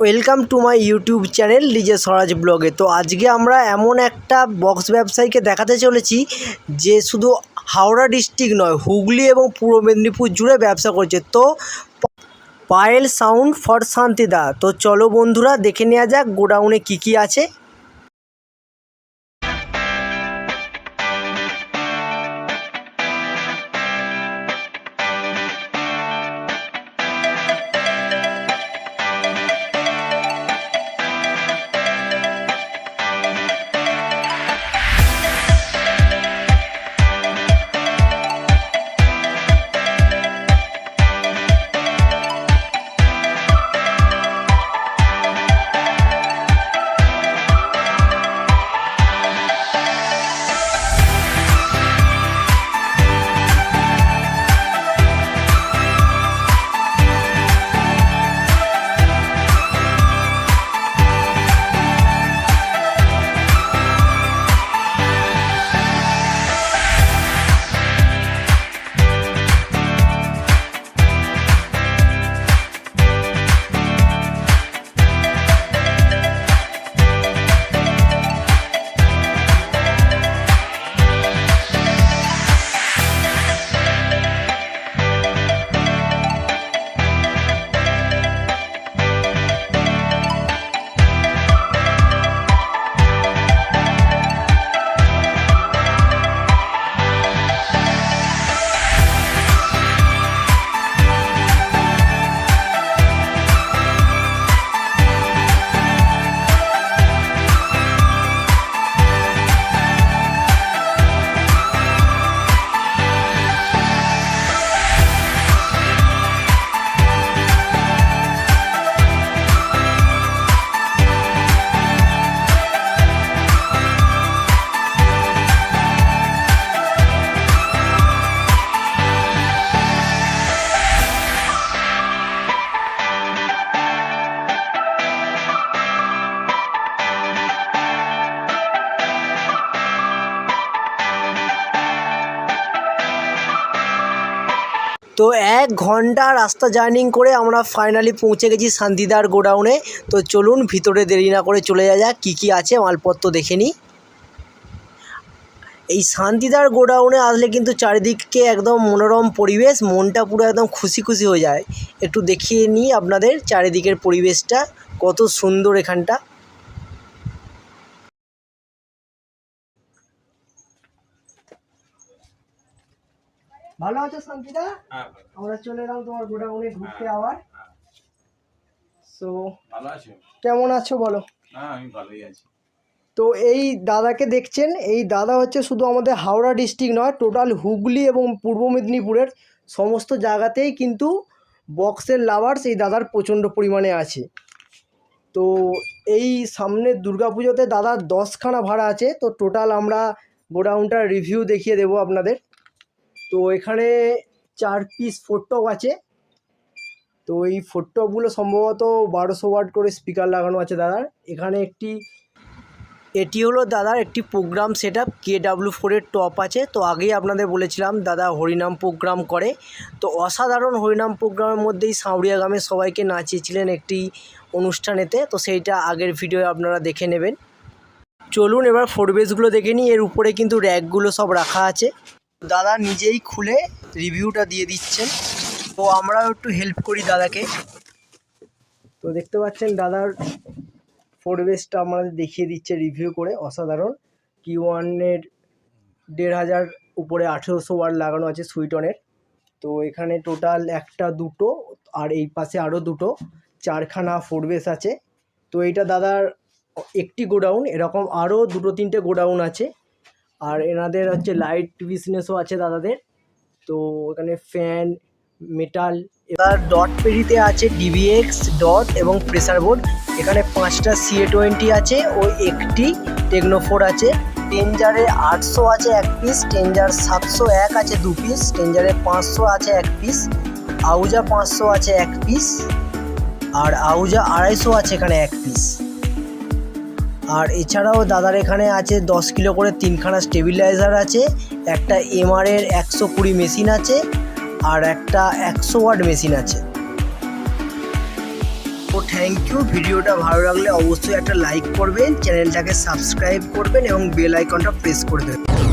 Welcome to my YouTube channel DJ Swaraj ব্লগে। তো আজকে আমরা এমন একটা বক্স ব্যবসায়ীকে দেখাতে চলেছি যে শুধু হাওড়া ডিস্ট্রিক্ট নয়, হুগলি এবং পূর্ব মেদিনীপুর জুড়ে ব্যবসা করছে। তো পায়েল সাউন্ড ফর শান্তিদা। তো চলো বন্ধুরা, দেখে নেওয়া যাক গোডাউনে কি আছে। তো 1 ঘন্টা রাস্তা জার্নিং করে আমরা ফাইনালি পৌঁছে গেছি শান্তিদার গোডাউনে। তো চলুন ভিতরে দেরি না করে চলে যাক, কী আছে মালপত্র দেখে নিই। এই শান্তিদার গোডাউনে আসলে কিন্তু চারিদিকে একদম মনোরম পরিবেশ, মনটা পুরো একদম খুশি খুশি হয়ে যায়। একটু দেখিয়ে নিই আপনাদের চারিদিকের পরিবেশটা কত সুন্দর এখানটা। ভালো আছো শান্তিদা? আমরা চলে এলাম তোমার গোডাউনে ঘুরতে আবার। সো ভালো আছো? কেমন আছো বলো? আমি ভালোই আছি। তো এই দাদাকে দেখছেন, এই দাদা হচ্ছে শুধু আমাদের হাওড়া ডিস্ট্রিক্ট নয়, টোটাল হুগলি এবং পূর্ব মেদিনীপুরের সমস্ত জায়গাতেই কিন্তু বক্সের লাভার্স এই দাদার প্রচণ্ড পরিমাণে আছে। তো এই সামনের দুর্গাপুজোতে দাদার 10খানা ভাড়া আছে। তো টোটাল আমরা গোডাউনটার রিভিউ দেখিয়ে দেবো আপনাদের। তো এখানে 4 পিস ফোরটপ আছে। তো এই ফোরটপগুলো সম্ভবত 1200 ওয়াট করে স্পিকার লাগানো আছে দাদার। এখানে এটি হলো দাদার একটি প্রোগ্রাম সেট আপ, KW4-এর টপ আছে। তো আগেই আপনাদের বলেছিলাম দাদা হরিনাম প্রোগ্রাম করে। তো অসাধারণ হরিনাম প্রোগ্রামের মধ্যেই সাঁওড়িয়া গ্রামের সবাইকে নাচিয়েছিলেন একটি অনুষ্ঠানেতে। তো সেইটা আগের ভিডিও আপনারা দেখে নেবেন। চলুন এবার ফোরবেসগুলো দেখে নিই। এর উপরে কিন্তু র্যাকগুলো সব রাখা আছে। দাদা নিজেই খুলে রিভিউটা দিয়ে দিচ্ছেন, তো আমরাও একটু হেল্প করি দাদাকে। তো দেখতে পাচ্ছেন দাদার ফোরবেসটা আমাদের দেখিয়ে দিচ্ছে রিভিউ করে। অসাধারণ। Q1-এর 1500 উপরে 1800 ওয়াট লাগানো আছে সুইটনের। তো এখানে টোটাল 1টা 2টো আর এই পাশে আরও 2টো, 4খানা ফোরবেস আছে। তো এইটা দাদার একটি গোডাউন, এরকম আরও 2-3টে গোডাউন আছে। আর এনাদের হচ্ছে লাইট বিজনেসও আছে দাদাদের। তো এখানে ফ্যান, মেটাল, এবার ডট পেরিতে আছে DBX ডট এবং প্রেসার বোর্ড। এখানে 5টা CA20 আছে ও একটি টেকনোফোর আছে। টেনজারে 800 আছে 1 পিস, টেনজার 701 আছে 2 পিস, টেনজারে 500 আছে 1 পিস, আউজা 500 আছে 1 পিস, আর আউজা 250 আছে এখানে 1 পিস। আর এছাড়াও দাদার এখানে আছে 10 কিলো করে 3খানা স্টেবিলাইজার আছে, একটা MR-এর 120 মেশিন আছে আর একটা 100 ওয়াট মেশিন আছে। তো থ্যাংক ইউ। ভিডিওটা ভালো লাগলে অবশ্যই একটা লাইক করবেন, চ্যানেলটাকে সাবস্ক্রাইব করবেন এবং বেল আইকনটা প্রেস করে দেবেন।